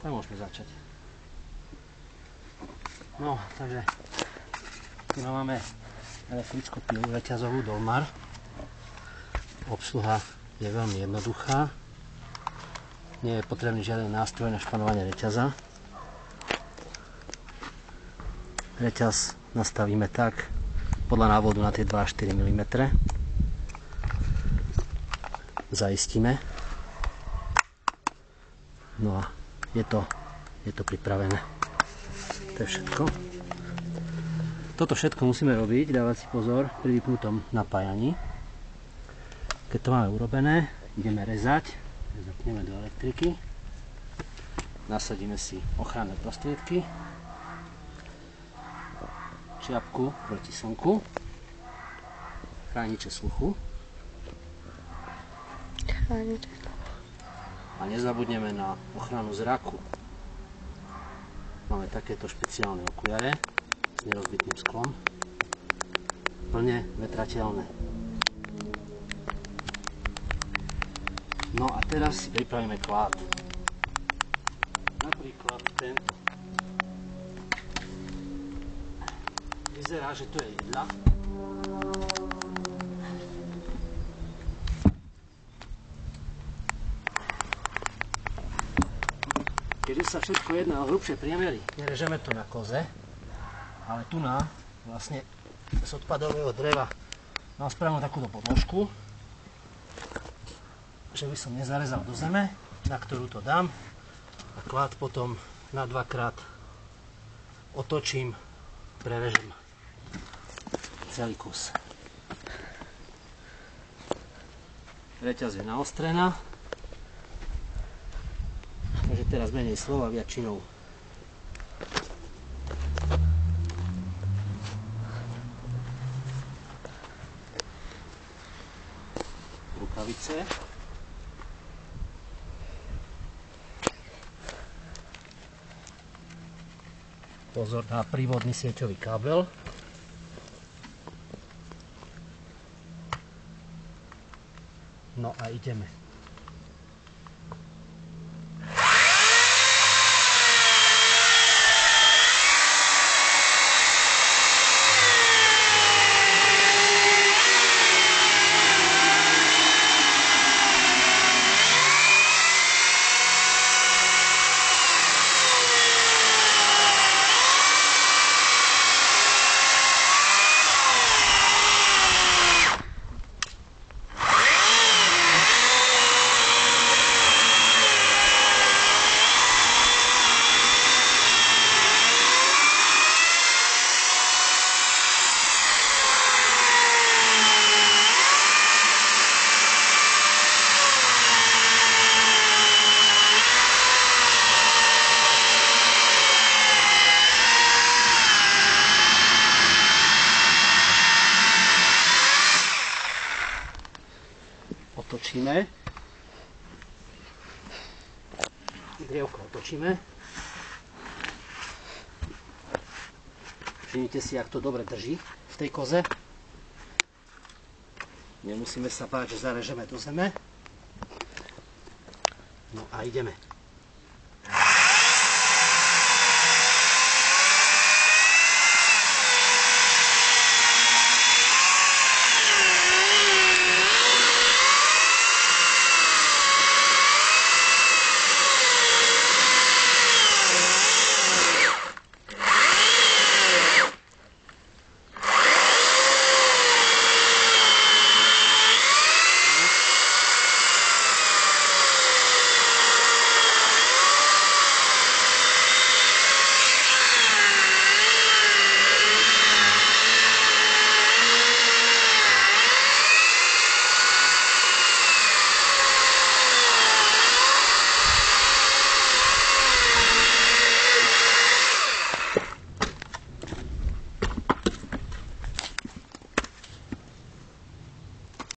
Tak môžeme začať. No, takže tu máme elektrickú pilu reťazovú Dolmar. Obsluha je veľmi jednoduchá. Nie je potrebný žiaden nástroj na španovanie reťaza. Reťaz nastavíme tak podľa návodu na tie 2 až 4 mm. Zaistíme. No a je to pripravené. To je všetko. Toto všetko musíme robiť, dávať si pozor pri vypnutom napájaní. Keď to máme urobené, ideme rezať. Zapneme do elektriky. Nasadíme si ochranné prostriedky. Čiapku proti slnku. Chrániče sluchu. A nezabudneme na ochranu zraku. Máme takéto špeciálne okuliare s nerozbitným sklom. Plne vetrateľné. No a teraz si pripravíme klád. Napríklad tento. Vyzerá, že to je jedla. Keďže sa všetko jedná o hrubšie priemery, nerežeme to na koze, ale tu vlastne z odpadového dreva mám správnu takúto podložku, že by som nezarezal do zeme, na ktorú to dám a klad potom na 2-krát otočím, prerežem celý kus. Reťaz je naostrená. Takže teraz menej slova, viac činov. Rukavice. Pozor na prívodný sieťový kábel. No a ideme. Otočíme. Drievko otočíme. Všimnite si, jak to dobre drží v tej koze. Nemusíme sa báť, že zarežeme do zeme. No a ideme.